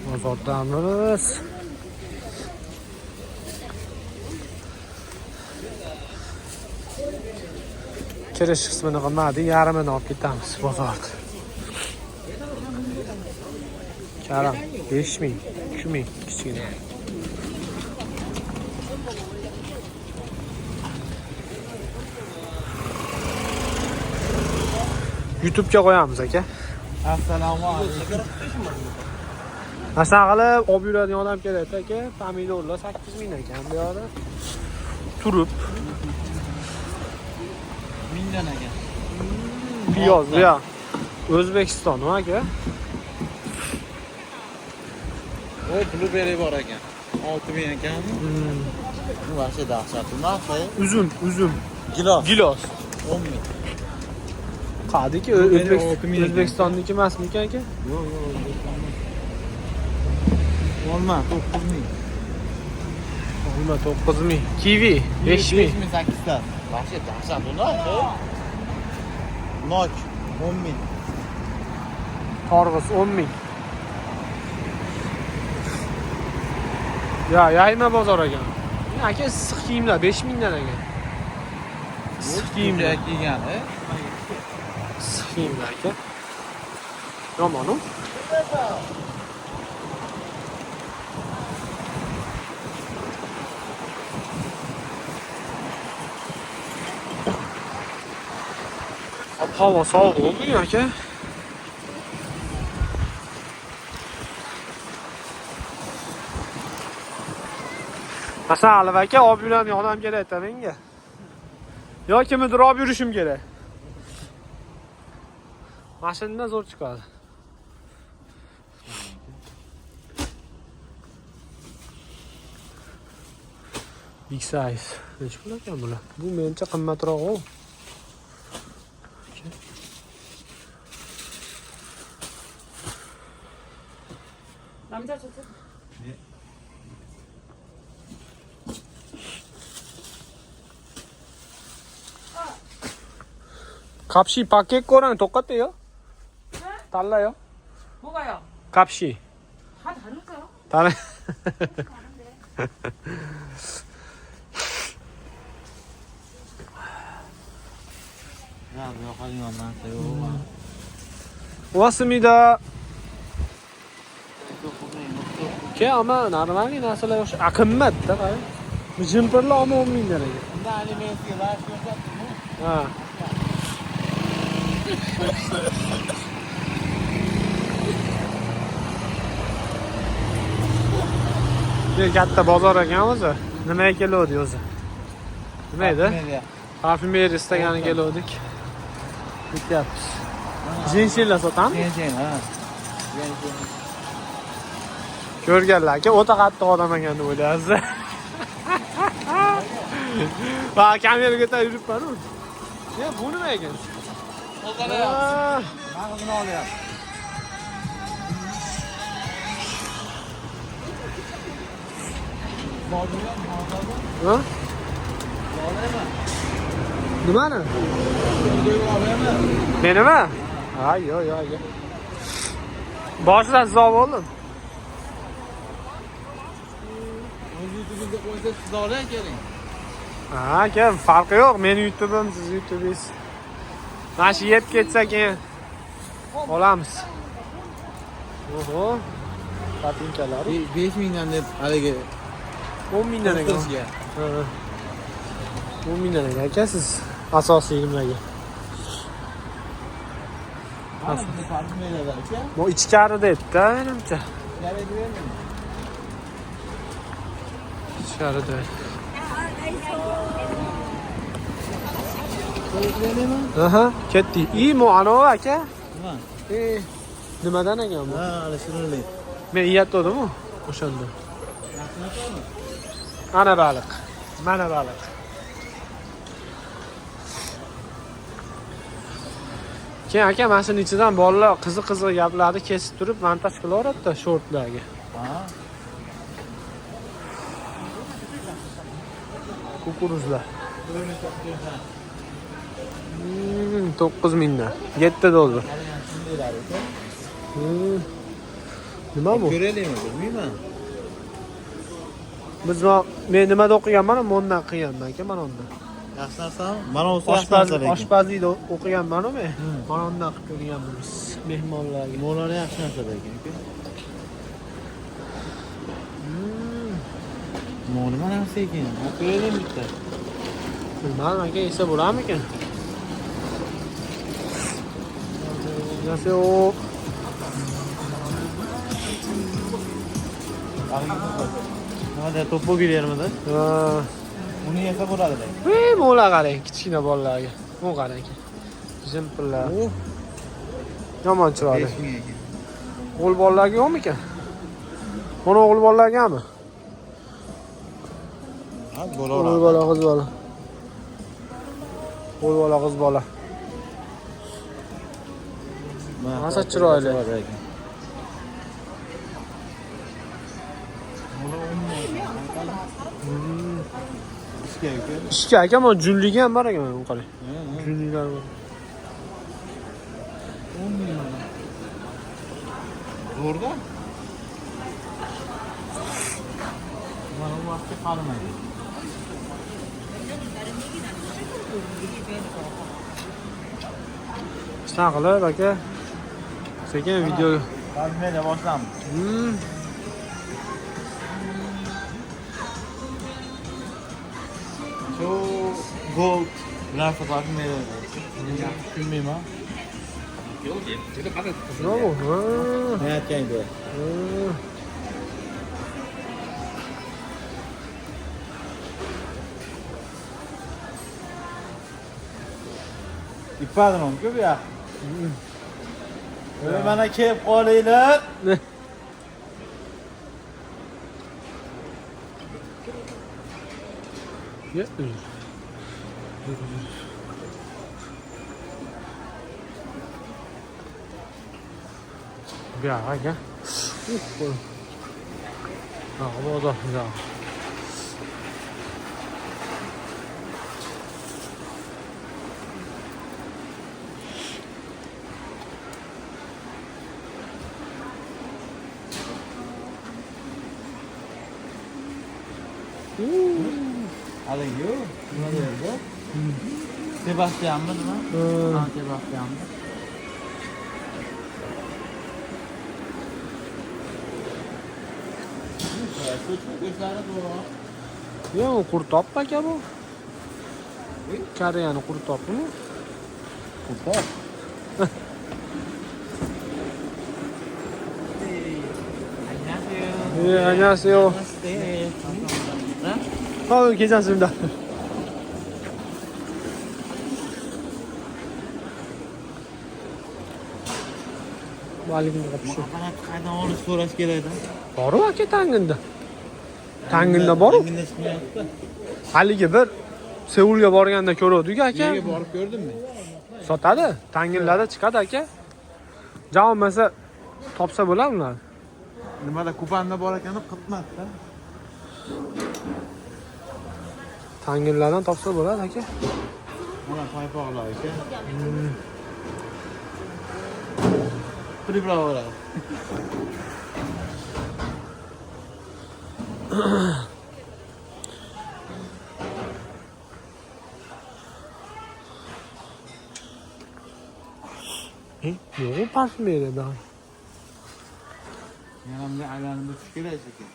Bozordamiz. Kirish qismini qilmadik, yarmini olib ketamiz bozorda. Karam 5000, 2000 kichkina. YouTube'ga qo'yamiz aka. Assalomu alaykum. Masalan qilib olib yuradigan odam kerak aka. Pomidorlar 8000 ekan bu yoqda. Turib. 1000 dan ekan. Piyoz ya. O'zbekiston aka. O blueberry bor ekan. 6000 ekan. Bu vaqti dahshatli narxi. Uzum. Gilos. 10000. Qadiki O'zbekistonniki emasmi aka? Yo'q. Olma 9000. Olma 9000. Kivi 5000. 58 ta. Vaqti dahshatli narxi. Nok 10000. Torg'is 10000. Ya, yayma bozor ekan. Aka issiq kiyimlar 5000 dan ekan. Issiq kiyimlar kiygan, issiq kiyimlar aka. Yomon-ku. Havo sovuq bo'ldi aka. Masalan aka olib yuradigan odam kerak-da menga. Yo kimnidir olib yurishim kerak. Mashinadan zo'r chiqadi. Big size. Nech pul ekan bular? Bu mencha qimmatroq-ku. 남자 좋죠? 값이 밖에 거랑 똑같대요? 네? 달라요? 뭐가요? 값이 다 다르죠? 다른. Ya bu yoqaga yo'naltiryapman. 왔습니다. ama normalniy narsalar yo'q. Qimmatda qara. Jimperlar 10000 dan ekan. Unda animatsiya va ko'rsatdimi? Ha. Bu katta bozor ekan o'zi. Nimaga keluvdik o'zi? Nima edi? Parfumeriya istagani keluvdik. Ketyapmiz. Jinshinlar sotamiz? Jinshin, ha. Ko'rganlar aka o'ta qattiq odam ekan deb o'ylayapsiz. Va kameraga ko'tarib yuribman-ku. Ya bu nima ekan? Tozalayapsiz. Mag'zini olyapsiz. Ha? Nimani? Menimi? Ha, yo'q. Boshidan siz oldim. YouTube'ga qo'ysa siz olay keling. Ha, aka, farqi yo'q. Meni YouTube'im, siz YouTube'ingiz. Mana shu yeb ketsa keyin olamiz. Oho. Patinkalar. 5000 dan deb haligi 10000 dan ekan. Ha. 10000 dan ekan aka siz asosiy nimaga? Bu ichkarida edi-da, menimcha. İçeride. Aha, ketdi. İyi mi anavi aka? Nima? Nimadan ekan bu? Ha, ana shunday. Men yeyatdim-ku o'shanda. Ana baliq. Mana baliq. Keyin aka mana shuni ichidan bolalar qiziq gaplarni kesib turib montaj qilaveradi-da shortlarga. Ha. Kukuruzlar. 9000 dan. $7. Nima bu? Ko'raylikmi, bilmayman. Men nimada o'qiganman, undan qilganman aka, mana undan. Yaxshi narsami? Mana o'zi yaxshi narsa lekin. Oshpazlikda o'qiganman men. Mana undan qilib ko'rganman biz mehmonlarga. Mo'lar yaxshi narsa lekin. Mo nima narsa ekan? Ko'raylik bitta. Bilmadim aka, esa bo'larmikan? Nasıl o? Nima deyapti? To'pib berayapmidi? Ha. Uni yesa bo'ladi. Mo'lar qarang, kichkina bolalarga. Bu qarang. Jimpillar. Yomon chiroyli. 5 ming ekan. O'g'il bolalarga yo'qmikan? Mana o'g'il bolalargami? Ha, bola. O'g'il bola, qiz bola. O'g'il bola, qiz bola. Masa chiroyli. Ishga aka, mana junligi ham bor ekan, qarang. Junlilar bor. 10 ming mana. Zo'rda? Mana bu vaqtga qaramaydi. Ishdan qilib aka. Sekin video. Qazmeda boshlamiz. Shu gold narsa qazmeda. Yaxshi tushunmayman. Bravo. Ne aytganda? İpadinim ko'p ya. Mana kelib qolinglar. Ya. Ya aka. Ha, bu da ya. Alayım yo. Nima derdi? Sebastianmi nima? Ha, Sebastianmi. Yo, qurtop aka bu. Koreyani qurtopmi? Qurtop. 안녕하세요. 괜찮습니다. Maligimga qopishib. Qaydan olib so'rash kerak-da? Bor aka Tanginda. Tanginda bor. Tanginda chiqmayapti. Haligi bir Seulga borganda ko'rdik aka. Yerga borib ko'rdimmi? Sotadi. Tanginlarda chiqadi aka. Ja olmasa topsa bo'ladi ular. Nimada Kupanda bor ekan deb qilibman-da. Tanginlardan topsa bo'ladi aka. Mana paypoqlar ekan. Pripravora. Yo'q, parfüm edi. Yanamga aylanib o'tish kerak ekan.